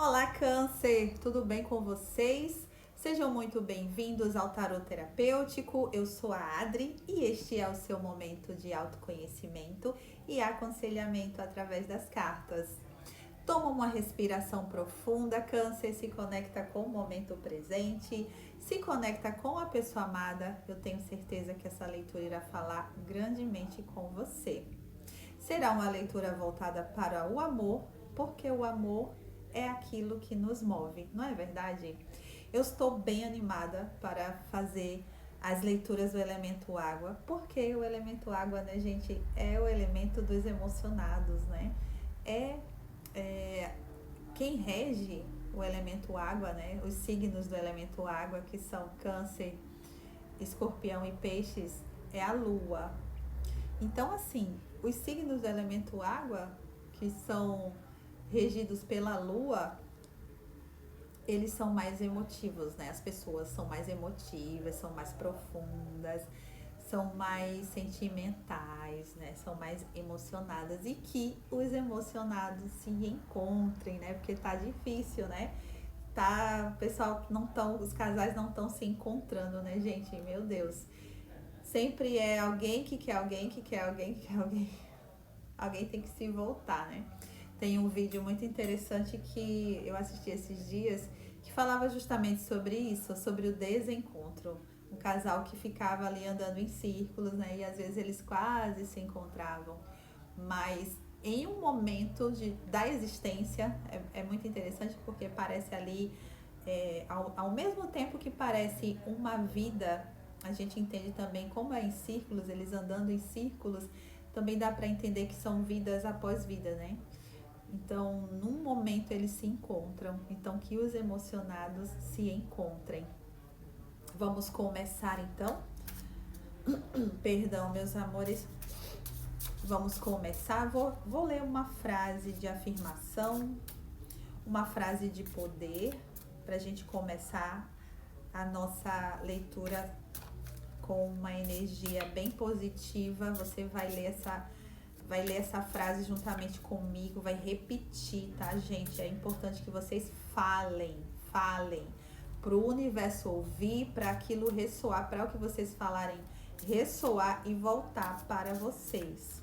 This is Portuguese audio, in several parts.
Olá, Câncer! Tudo bem com vocês? Sejam muito bem-vindos ao Tarot Terapêutico. Eu sou a Adri e este é o seu momento de autoconhecimento e aconselhamento através das cartas. Toma uma respiração profunda, Câncer, se conecta com o momento presente, se conecta com a pessoa amada. Eu tenho certeza que essa leitura irá falar grandemente com você. Será uma leitura voltada para o amor, porque o amor é aquilo que nos move, não é verdade? Eu estou bem animada para fazer as leituras do elemento água, porque o elemento água, né, gente, é o elemento dos emocionados, né? É quem rege o elemento água, né? Os signos do elemento água, que são Câncer, Escorpião e Peixes, é a Lua. Então, assim, os signos do elemento água, que são regidos pela Lua, eles são mais emotivos, né? As pessoas são mais emotivas, são mais profundas, são mais sentimentais, né? São mais emocionadas e que os emocionados se encontrem, né? Porque tá difícil, né? Tá, o pessoal não tão, os casais não estão se encontrando, né, gente? Meu Deus. Sempre é alguém que quer alguém, que quer alguém, que quer alguém. Alguém tem que se voltar, né? Tem um vídeo muito interessante que eu assisti esses dias que falava justamente sobre isso, sobre o desencontro. Um casal que ficava ali andando em círculos, né? E às vezes eles quase se encontravam. Mas em um momento da existência, é muito interessante porque parece ali, ao mesmo tempo que parece uma vida, a gente entende também como é em círculos, eles andando em círculos, também dá para entender que são vidas após vida, né? Então, num momento eles se encontram, então que os emocionados se encontrem. Vamos começar então? Perdão, meus amores. Vamos começar. Vou ler uma frase de afirmação, uma frase de poder, para a gente começar a nossa leitura com uma energia bem positiva. Você vai ler essa frase juntamente comigo, vai repetir, tá, gente? É importante que vocês falem para o universo ouvir, para aquilo ressoar, para o que vocês falarem ressoar e voltar para vocês.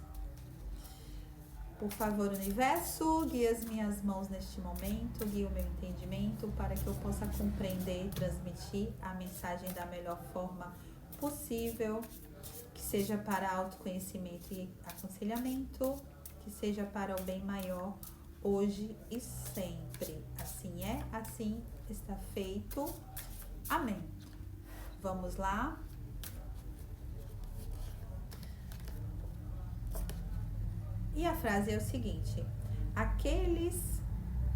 Por favor, universo, guia as minhas mãos neste momento, guia o meu entendimento para que eu possa compreender e transmitir a mensagem da melhor forma possível, que seja para autoconhecimento e aconselhamento, que seja para o bem maior, hoje e sempre. Assim é, assim está feito. Amém. Vamos lá. E a frase é o seguinte: aqueles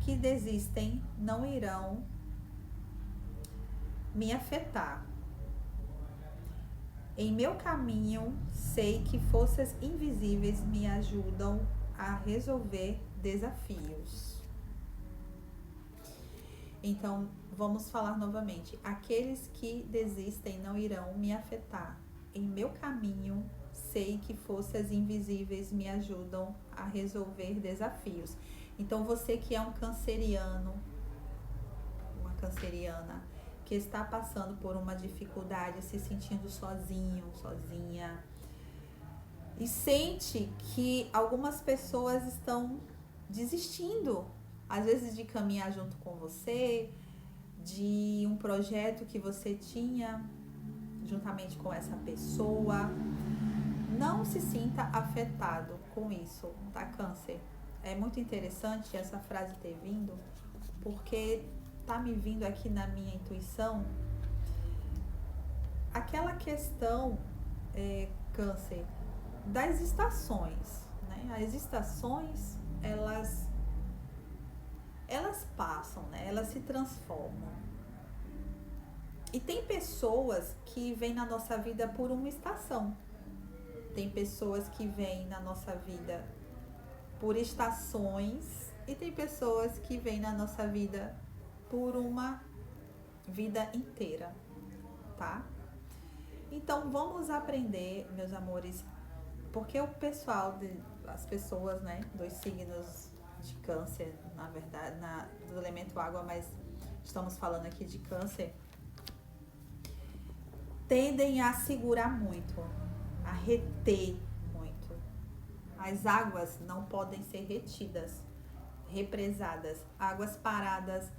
que desistem não irão me afetar. Em meu caminho, sei que forças invisíveis me ajudam a resolver desafios. Então, vamos falar novamente. Aqueles que desistem não irão me afetar. Em meu caminho, sei que forças invisíveis me ajudam a resolver desafios. Então, você que é um canceriano, uma canceriana, que está passando por uma dificuldade, se sentindo sozinho, sozinha, e sente que algumas pessoas estão desistindo, às vezes de caminhar junto com você, de um projeto que você tinha juntamente com essa pessoa. Não se sinta afetado com isso, tá, Câncer? É muito interessante essa frase ter vindo, porque tá me vindo aqui na minha intuição aquela questão, Câncer, das estações, né? As estações, elas passam, né? Elas se transformam. E tem pessoas que vêm na nossa vida por uma estação. Tem pessoas que vêm na nossa vida por estações e tem pessoas que vêm na nossa vida por uma vida inteira, tá? Então vamos aprender, meus amores, porque o pessoal, as pessoas, né, dos signos de câncer, na verdade, do elemento água, mas estamos falando aqui de câncer, tendem a segurar muito, a reter muito. As águas não podem ser retidas, represadas. Águas paradas,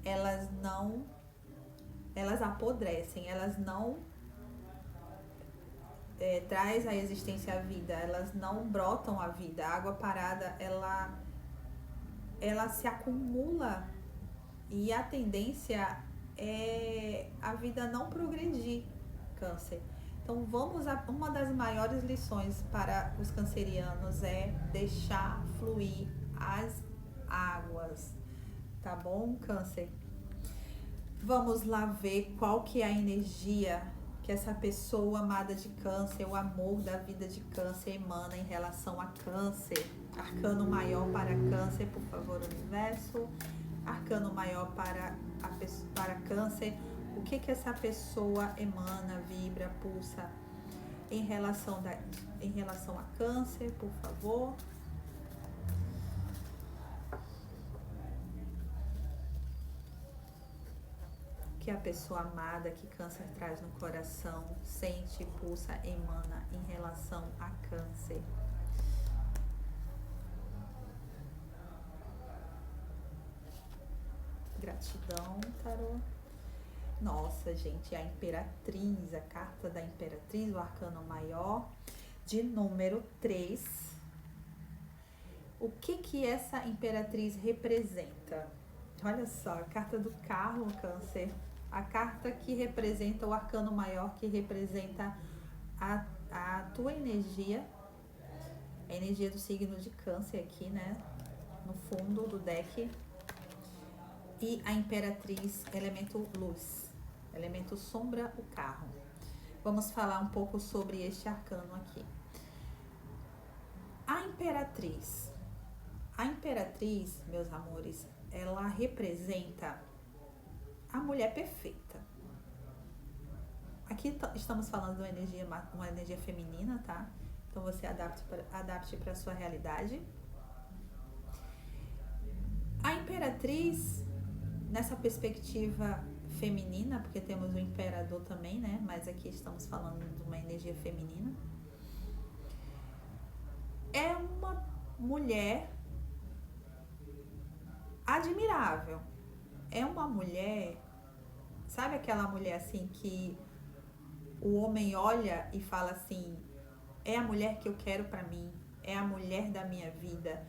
elas apodrecem, elas não traz a existência à vida, elas não brotam a vida. A água parada, ela se acumula e a tendência é a vida não progredir, câncer. Então uma das maiores lições para os cancerianos é deixar fluir as águas, tá bom, câncer? Vamos lá ver qual que é a energia que essa pessoa amada de câncer, o amor da vida de câncer emana em relação a câncer. Arcano maior para câncer, por favor, universo. Arcano maior para câncer. O que essa pessoa emana, vibra, pulsa em relação a câncer, por favor. Que a pessoa amada que câncer traz no coração, sente, pulsa, emana em relação a câncer. Gratidão, tarô. Nossa, gente, a Imperatriz, a carta da Imperatriz, o arcano maior, de número 3. O que essa Imperatriz representa? Olha só, a carta do carro, câncer. A carta que representa o arcano maior, que representa a tua energia, a energia do signo de câncer aqui, né? No fundo do deck. E a Imperatriz, elemento luz, elemento sombra, o carro. Vamos falar um pouco sobre este arcano aqui. A Imperatriz, meus amores, ela representa a mulher perfeita. Aqui estamos falando de uma energia feminina, tá? Então você adapte para a sua realidade. A Imperatriz, nessa perspectiva feminina, porque temos o Imperador também, né? Mas aqui estamos falando de uma energia feminina. É uma mulher admirável. É uma mulher, sabe aquela mulher assim que o homem olha e fala assim, é a mulher que eu quero pra mim, é a mulher da minha vida,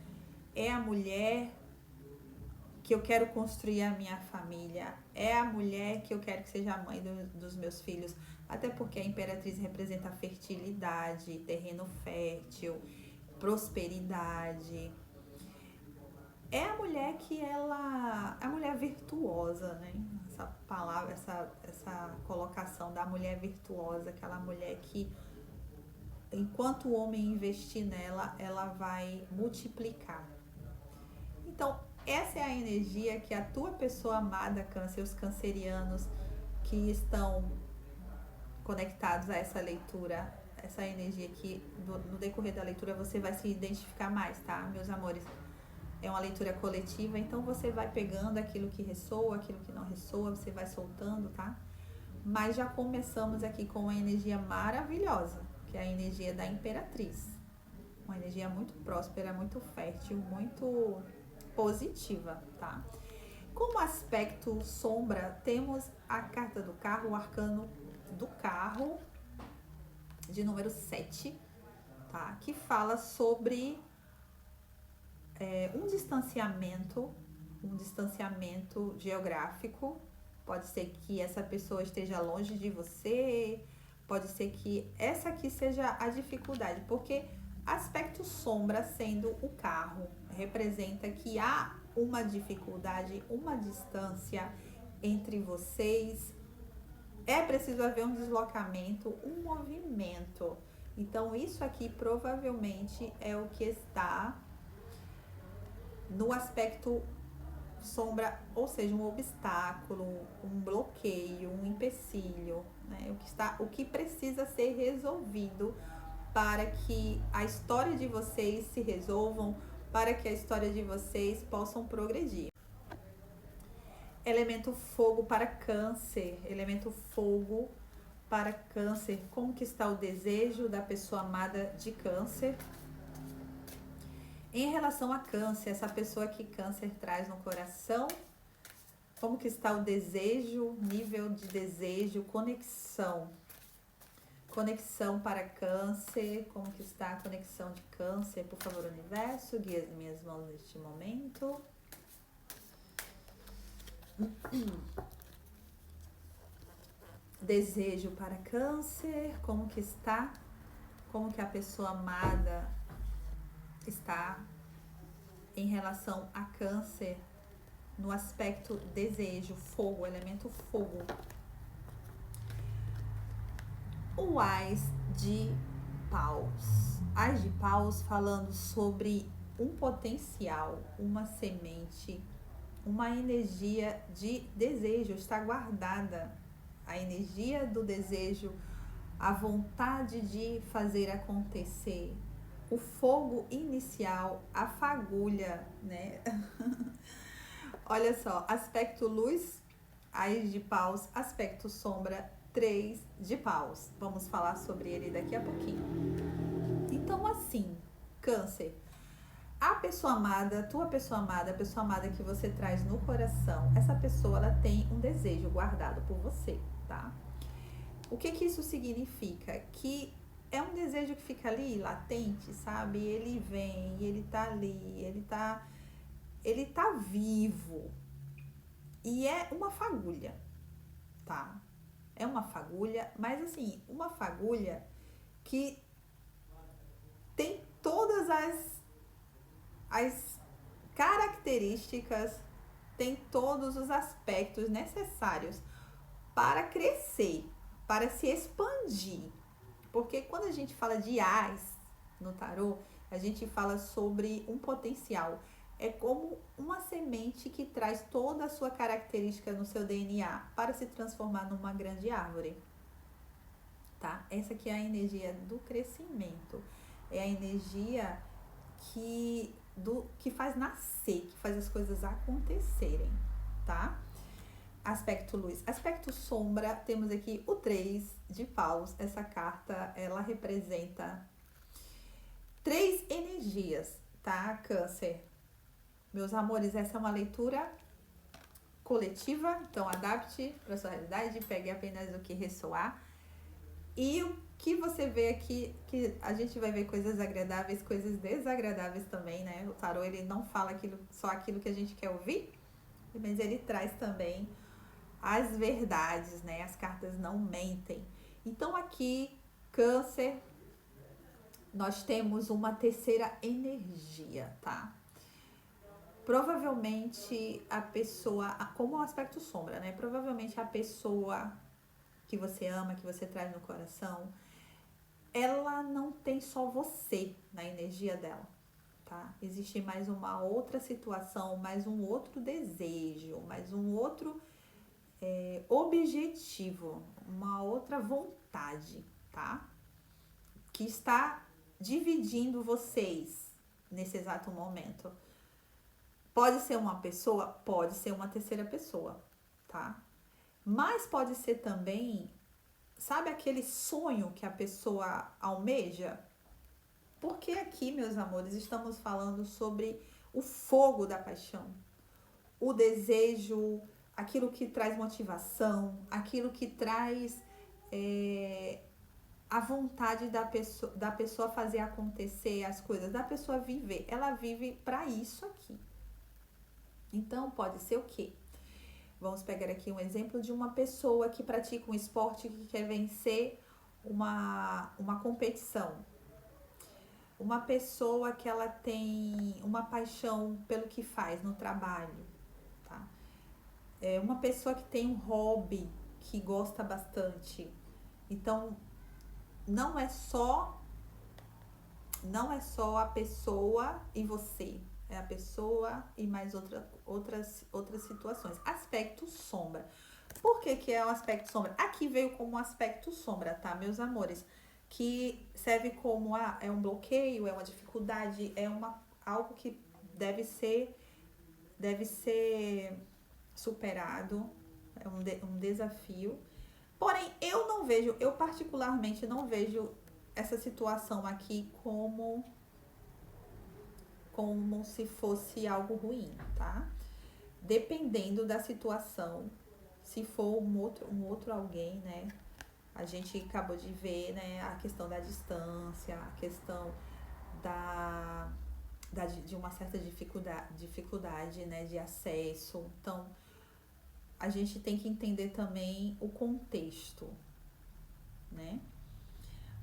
é a mulher que eu quero construir a minha família, é a mulher que eu quero que seja a mãe dos meus filhos, até porque a Imperatriz representa fertilidade, terreno fértil, prosperidade. É a mulher a mulher virtuosa, né? Essa palavra, essa colocação da mulher virtuosa, aquela mulher que, enquanto o homem investir nela, ela vai multiplicar. Então, essa é a energia que a tua pessoa amada, câncer, os cancerianos que estão conectados a essa leitura, essa energia que no decorrer da leitura você vai se identificar mais, tá, meus amores? É uma leitura coletiva, então você vai pegando aquilo que ressoa, aquilo que não ressoa, você vai soltando, tá? Mas já começamos aqui com uma energia maravilhosa, que é a energia da Imperatriz. Uma energia muito próspera, muito fértil, muito positiva, tá? Como aspecto sombra, temos a carta do carro, o arcano do carro, de número 7, tá? Que fala sobre um distanciamento geográfico. Pode ser que essa pessoa esteja longe de você, pode ser que essa aqui seja a dificuldade, porque aspecto sombra, sendo o carro, representa que há uma dificuldade, uma distância entre vocês. É preciso haver um deslocamento, um movimento. Então isso aqui provavelmente é o que está no aspecto sombra, ou seja, um obstáculo, um bloqueio, um empecilho, né? O que precisa ser resolvido para que a história de vocês se resolvam, para que a história de vocês possam progredir. Elemento fogo para câncer, elemento fogo para câncer. Como que está o desejo da pessoa amada de câncer? Em relação a câncer, essa pessoa que câncer traz no coração, como que está o desejo, nível de desejo, conexão. Conexão para câncer, como que está a conexão de câncer? Por favor, universo, guia as minhas mãos neste momento. Desejo para câncer, como que está? Como que a pessoa amada está em relação a câncer no aspecto desejo, fogo, elemento fogo. O Ás de Paus. Ás de Paus falando sobre um potencial, uma semente, uma energia de desejo, está guardada. A energia do desejo, a vontade de fazer acontecer, o fogo inicial, a fagulha, né? Olha só, aspecto luz, Ás de Paus, aspecto sombra, 3 de Paus. Vamos falar sobre ele daqui a pouquinho. Então, assim, câncer, a pessoa amada, tua pessoa amada, a pessoa amada que você traz no coração, essa pessoa, ela tem um desejo guardado por você, tá? O que que isso significa? Que é um desejo que fica ali, latente, sabe? Ele vem, ele tá ali, ele tá vivo. E é uma fagulha, tá? É uma fagulha, mas assim, uma fagulha que tem todas as características, tem todos os aspectos necessários para crescer, para se expandir. Porque quando a gente fala de Ás no tarô, a gente fala sobre um potencial. É como uma semente que traz toda a sua característica no seu DNA para se transformar numa grande árvore, tá? Essa aqui é a energia do crescimento. É a energia que faz nascer, que faz as coisas acontecerem, tá? Aspecto luz. Aspecto sombra, temos aqui o 3 de Paus. Essa carta, ela representa 3 energias, tá? Câncer. Meus amores, essa é uma leitura coletiva, então adapte para sua realidade, pegue apenas o que ressoar. E o que você vê aqui, que a gente vai ver coisas agradáveis, coisas desagradáveis também, né? O tarô, ele não fala só aquilo que a gente quer ouvir, mas ele traz também as verdades, né? As cartas não mentem. Então aqui, câncer, nós temos uma terceira energia, tá? Provavelmente a pessoa, como o aspecto sombra, né? Provavelmente a pessoa que você ama, que você traz no coração, ela não tem só você na energia dela, tá? Existe mais uma outra situação, mais um outro desejo, mais um outro objetivo, uma outra vontade, tá? Que está dividindo vocês nesse exato momento. Pode ser uma pessoa, pode ser uma terceira pessoa, tá? Mas pode ser também, sabe aquele sonho que a pessoa almeja? Porque aqui, meus amores, estamos falando sobre o fogo da paixão, o desejo, aquilo que traz motivação, aquilo que traz a vontade da pessoa fazer acontecer as coisas, da pessoa viver. Ela vive para isso aqui. Então, pode ser o quê? Vamos pegar aqui um exemplo de uma pessoa que pratica um esporte, que quer vencer uma competição. Uma pessoa que ela tem uma paixão pelo que faz no trabalho, tá? Uma pessoa que tem um hobby que gosta bastante. Então, não é só a pessoa e você. É a pessoa e mais outras situações. Aspecto sombra. Por que é um aspecto sombra? Aqui veio como um aspecto sombra, tá, meus amores? Que serve como é um bloqueio, é uma dificuldade, é algo que deve ser superado, é um desafio. Porém, eu particularmente não vejo essa situação aqui como se fosse algo ruim, tá? Dependendo da situação, se for um outro alguém, né? A gente acabou de ver, né, a questão da distância, a questão de uma certa dificuldade, né, de acesso. Então, a gente tem que entender também o contexto, né?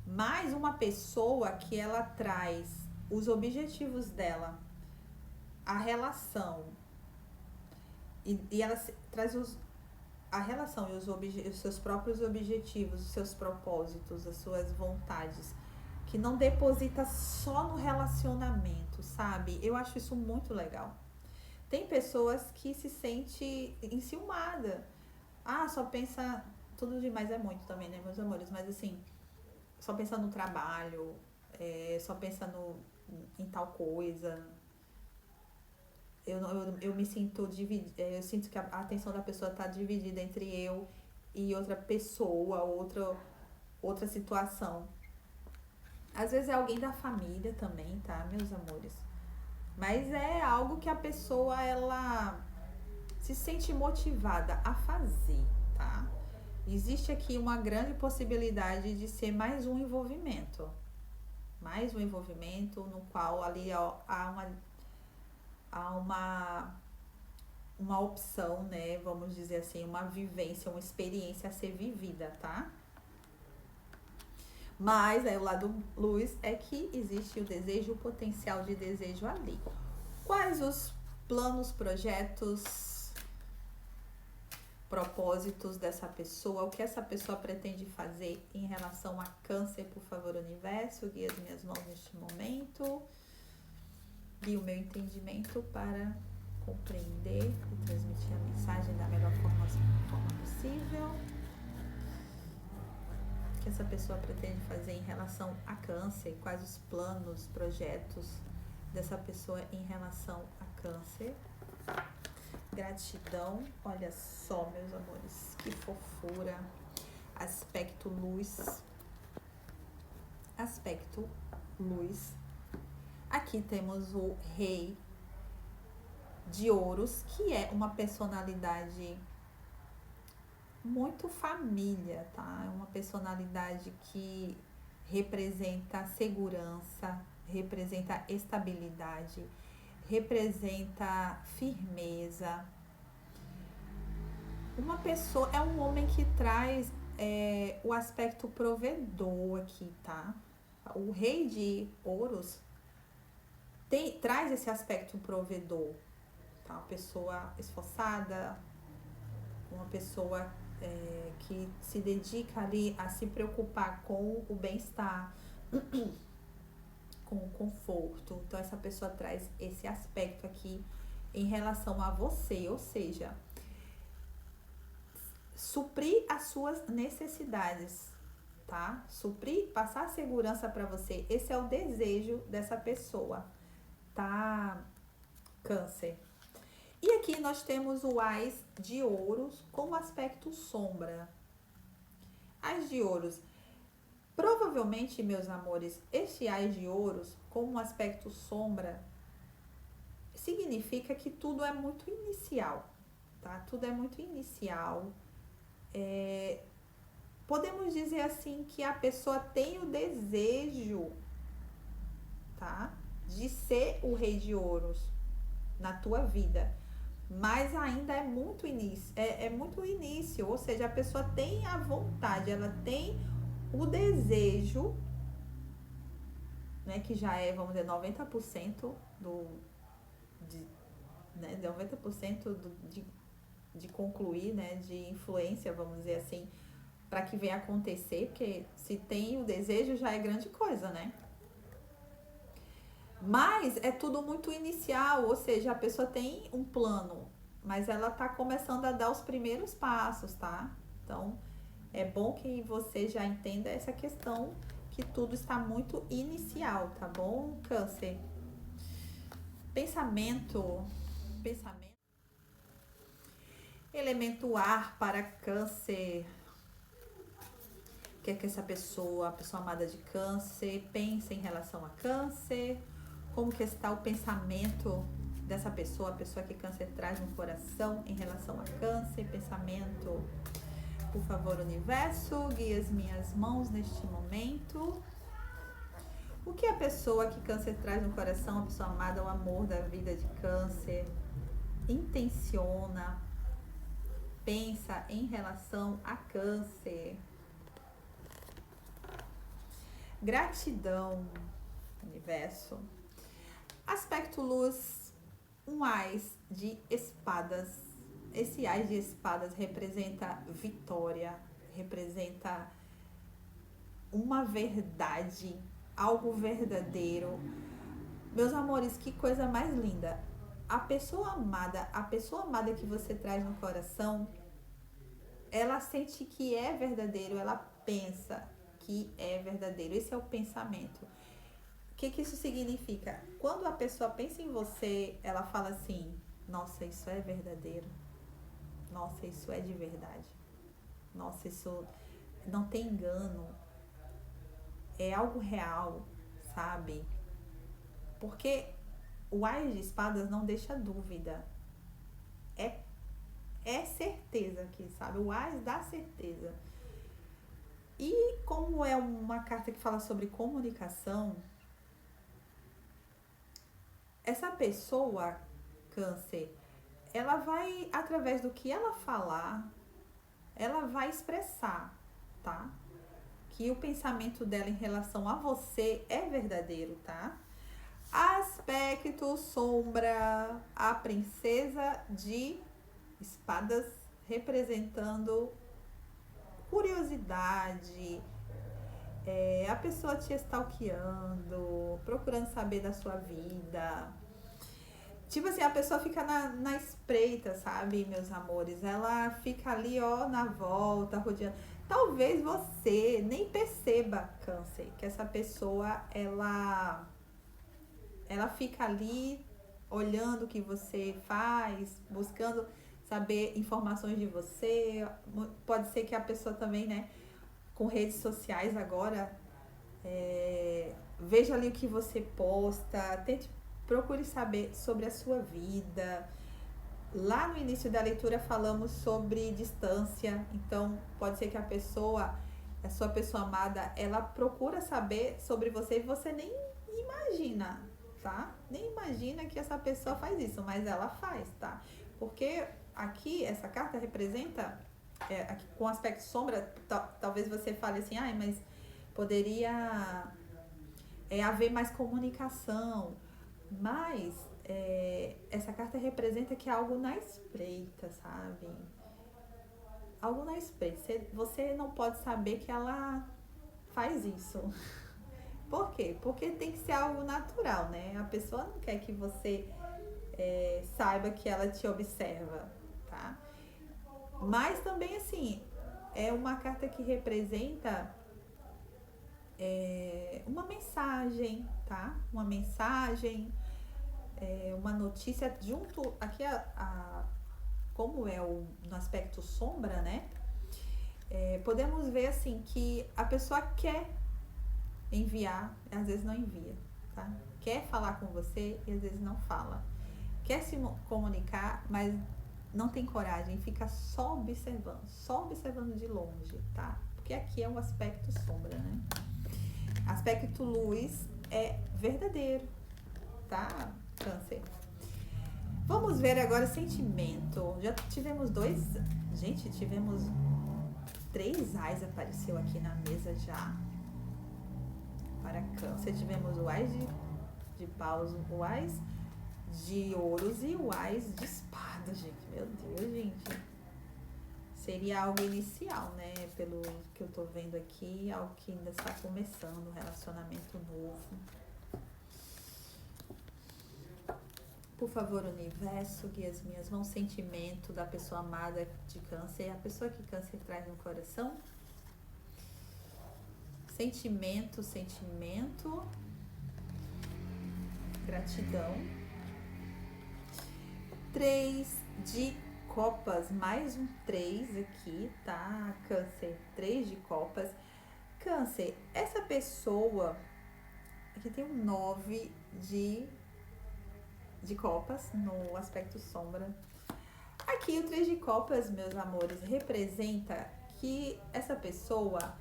Mas uma pessoa que ela traz os objetivos dela, a relação, e ela traz a relação e os seus próprios objetivos, os seus propósitos, as suas vontades, que não deposita só no relacionamento, sabe? Eu acho isso muito legal. Tem pessoas que se sentem enciumada. Ah, só pensa. Tudo demais é muito também, né, meus amores? Mas assim, só pensa no trabalho, só pensa em tal coisa. Eu me sinto dividida. Eu sinto que a atenção da pessoa está dividida entre eu e outra pessoa, outra situação. Às vezes é alguém da família também, tá, meus amores? Mas é algo que a pessoa, ela se sente motivada a fazer, tá? Existe aqui uma grande possibilidade de ser mais um envolvimento. Mais um envolvimento no qual ali há uma opção, né? Vamos dizer assim, uma vivência, uma experiência a ser vivida, tá? Mas o lado luz é que existe o desejo, o potencial de desejo ali. Quais os planos, projetos, propósitos dessa pessoa? O que essa pessoa pretende fazer em relação a câncer? Por favor, universo, guia as minhas mãos neste momento. Guia o meu entendimento para compreender e transmitir a mensagem da melhor forma possível. O que essa pessoa pretende fazer em relação a câncer? Quais os planos, projetos dessa pessoa em relação a câncer? Gratidão. Olha só, meus amores, que fofura. Aspecto luz. Aspecto luz. Aqui temos o Rei de Ouros, que é uma personalidade muito família, tá? É uma personalidade que representa segurança, representa estabilidade, representa firmeza. Uma pessoa, é um homem que traz o aspecto provedor aqui, tá? O Rei de Ouros traz esse aspecto provedor, tá? Uma pessoa esforçada, uma pessoa que se dedica ali a se preocupar com o bem-estar, com o conforto. Então essa pessoa traz esse aspecto aqui em relação a você, ou seja, suprir as suas necessidades, tá? Suprir, passar segurança para você. Esse é o desejo dessa pessoa, tá? Câncer. E aqui nós temos o Ás de Ouros com o aspecto sombra. Ás de Ouros. Provavelmente, meus amores, este Ás de Ouros com um aspecto sombra significa que tudo é muito inicial, tá? Tudo é muito inicial. Podemos dizer assim que a pessoa tem o desejo, tá? De ser o Rei de Ouros na tua vida. Mas ainda é muito início, ou seja, a pessoa tem a vontade, ela tem o desejo, né, que já é, vamos dizer, 90% né, 90% de concluir, né, de influência, vamos dizer assim, para que venha acontecer, porque se tem o desejo já é grande coisa, né? Mas é tudo muito inicial, ou seja, a pessoa tem um plano, mas ela tá começando a dar os primeiros passos, tá? Então, é bom que você já entenda essa questão, que tudo está muito inicial, tá bom, Câncer? Pensamento. Pensamento. Elemento ar para Câncer. O que é que essa pessoa, a pessoa amada de Câncer, pensa em relação a Câncer? Como que está o pensamento dessa pessoa, a pessoa que Câncer traz no coração em relação a Câncer? Pensamento, por favor, universo, guia as minhas mãos neste momento. O que a pessoa que Câncer traz no coração, a pessoa amada, o amor da vida de Câncer, intenciona, pensa em relação a Câncer? Gratidão, universo. Aspecto luz, um ás de espadas. Esse ás de espadas representa vitória, representa uma verdade, algo verdadeiro. Meus amores, que coisa mais linda. A pessoa amada que você traz no coração, ela sente que é verdadeiro, ela pensa que é verdadeiro. Esse é o pensamento. O que isso significa? Quando a pessoa pensa em você, ela fala assim: nossa, isso é verdadeiro. Nossa, isso é de verdade. Nossa, isso não tem engano. É algo real, sabe? Porque o ás de espadas não deixa dúvida. É certeza aqui, sabe? O ás dá certeza. E como é uma carta que fala sobre comunicação, essa pessoa, Câncer, ela vai, através do que ela falar, ela vai expressar, tá? Que o pensamento dela em relação a você é verdadeiro, tá? Aspecto sombra, a princesa de espadas, representando curiosidade, a pessoa te stalkeando, procurando saber da sua vida. Tipo assim, a pessoa fica na espreita, sabe, meus amores? Ela fica ali, ó, na volta, rodeando. Talvez você nem perceba, Câncer, que essa pessoa, ela fica ali olhando o que você faz, buscando saber informações de você. Pode ser que a pessoa também, né, com redes sociais agora, veja ali o que você posta, procure saber sobre a sua vida. Lá no início da leitura falamos sobre distância, então pode ser que a sua pessoa amada, ela procura saber sobre você e você nem imagina, tá? Nem imagina que essa pessoa faz isso, mas ela faz, tá? Porque aqui, essa carta representa, aqui, com aspecto sombra, talvez você fale assim, mas poderia haver mais comunicação, mas essa carta representa que é algo na espreita, sabe? Algo na espreita. Você não pode saber que ela faz isso. Por quê? Porque tem que ser algo natural, né? A pessoa não quer que você saiba que ela te observa, tá? Mas também, assim, é uma carta que representa uma mensagem, tá? Uma mensagem, uma notícia junto aqui como é no aspecto sombra, né? Podemos ver assim que a pessoa quer enviar, às vezes não envia, tá? Quer falar com você e às vezes não fala. Quer se comunicar, mas não tem coragem, fica só observando de longe, tá? Porque aqui é um aspecto sombra, né? Aspecto luz é verdadeiro, tá, Câncer? Vamos ver agora sentimento. Já tivemos tivemos 3 ás apareceu aqui na mesa já. Para Câncer, tivemos o ás de paus, o ás de ouros e o ás de espada, gente. Meu Deus, gente. Seria algo inicial, né? Pelo que eu tô vendo aqui, algo que ainda está começando, um relacionamento novo. Por favor, universo, guia as minhas mãos, sentimento da pessoa amada de Câncer, a pessoa que Câncer traz no coração. Sentimento, gratidão, 3 de copas, mais um 3 aqui, tá? Câncer, 3 de copas. Câncer, essa pessoa, aqui tem um 9 de copas no aspecto sombra. Aqui o 3 de copas, meus amores, representa que essa pessoa,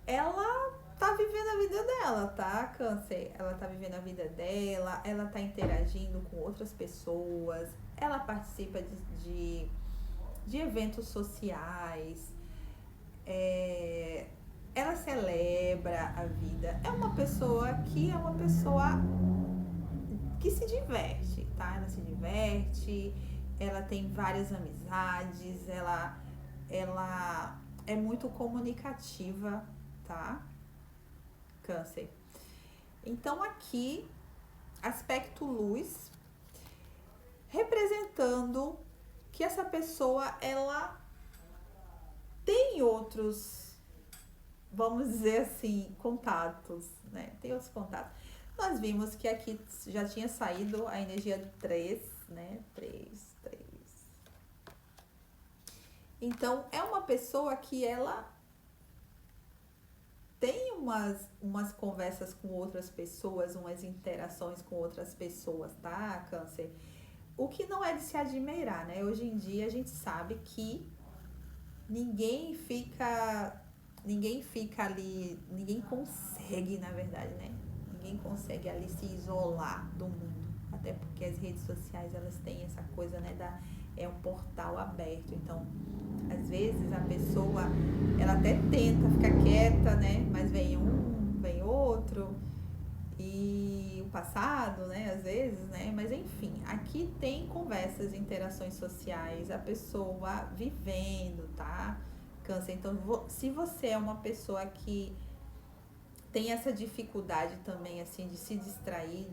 ela tá vivendo a vida dela, tá, Câncer? Ela tá vivendo a vida dela, ela tá interagindo com outras pessoas, ela participa de eventos sociais, ela celebra a vida. É uma pessoa que se diverte, tá? Ela se diverte, ela tem várias amizades, ela é muito comunicativa, tá? Câncer. Então aqui, aspecto luz, representando que essa pessoa, ela tem outros, vamos dizer assim, contatos, né? Tem outros contatos. Nós vimos que aqui já tinha saído a energia 3, né? 3. Então, é uma pessoa que ela tem umas conversas com outras pessoas, umas interações com outras pessoas, tá, Câncer? O que não é de se admirar, né? Hoje em dia a gente sabe que ninguém fica ali, ninguém consegue, na verdade, né? Ninguém consegue ali se isolar do mundo. Até porque as redes sociais, elas têm essa coisa, né, é um portal aberto. Então, às vezes a pessoa, ela até tenta ficar quieta, né? Mas vem um, vem outro, e o passado, né? Às vezes, né? Mas enfim, aqui tem conversas, interações sociais, a pessoa vivendo, tá? Câncer. Então, se você é uma pessoa que tem essa dificuldade também, assim, de se distrair,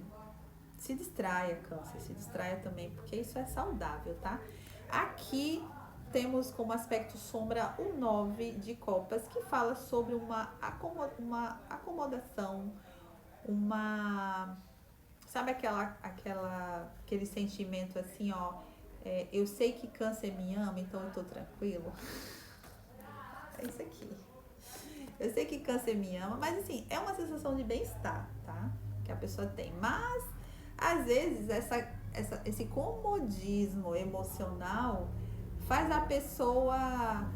se distraia, Câncer, se distraia também, porque isso é saudável, tá? Aqui temos como aspecto sombra o 9 de copas, que fala sobre uma acomodação, sabe aquele sentimento assim, ó, eu sei que Câncer me ama, então eu tô tranquilo. É isso aqui. Eu sei que Câncer me ama, mas assim, é uma sensação de bem-estar, tá? Que a pessoa tem. Mas, às vezes, esse comodismo emocional faz a pessoa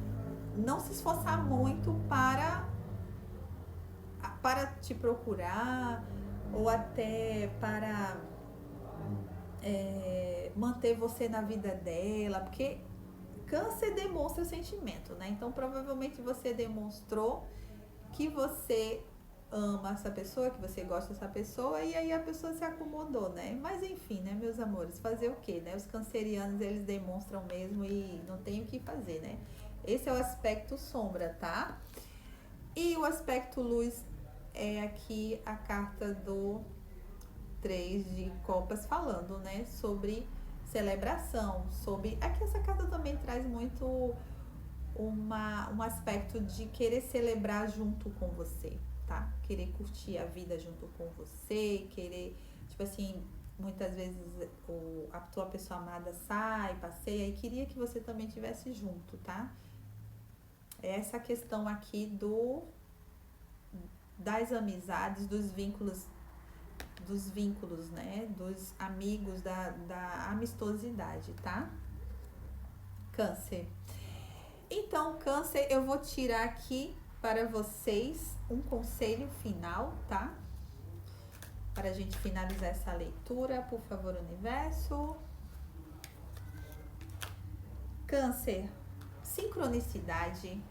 não se esforçar muito para te procurar, ou até para manter você na vida dela, porque Câncer demonstra sentimento, né? Então, provavelmente você demonstrou que você ama essa pessoa, que você gosta dessa pessoa, e aí a pessoa se acomodou, né? Mas enfim, né, meus amores, fazer o quê, né? Os cancerianos, eles demonstram mesmo e não tem o que fazer, né? Esse é o aspecto sombra, tá? E o aspecto luz é aqui a carta do 3 de copas falando, né? Sobre celebração, sobre... Aqui essa carta também traz muito um aspecto de querer celebrar junto com você, tá? Querer curtir a vida junto com você, querer, tipo assim, muitas vezes a tua pessoa amada sai, passeia e queria que você também estivesse junto, tá? É essa questão aqui das amizades, dos vínculos, né? Dos amigos, da amistosidade, tá? Câncer. Então, Câncer, eu vou tirar aqui para vocês um conselho final, tá? Para a gente finalizar essa leitura, por favor, universo. Câncer, sincronicidade,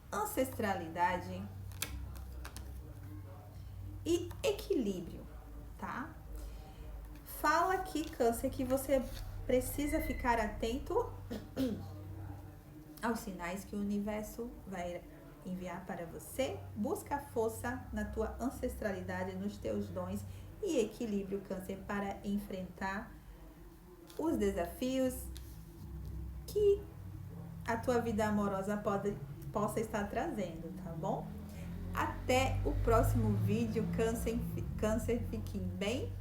ancestralidade e equilíbrio, tá? Fala aqui, Câncer, que você precisa ficar atento aos sinais que o universo vai enviar para você. Busca força na tua ancestralidade, nos teus dons e equilíbrio, Câncer, para enfrentar os desafios que a tua vida amorosa possa estar trazendo, tá bom? Até o próximo vídeo, Câncer, fiquem bem.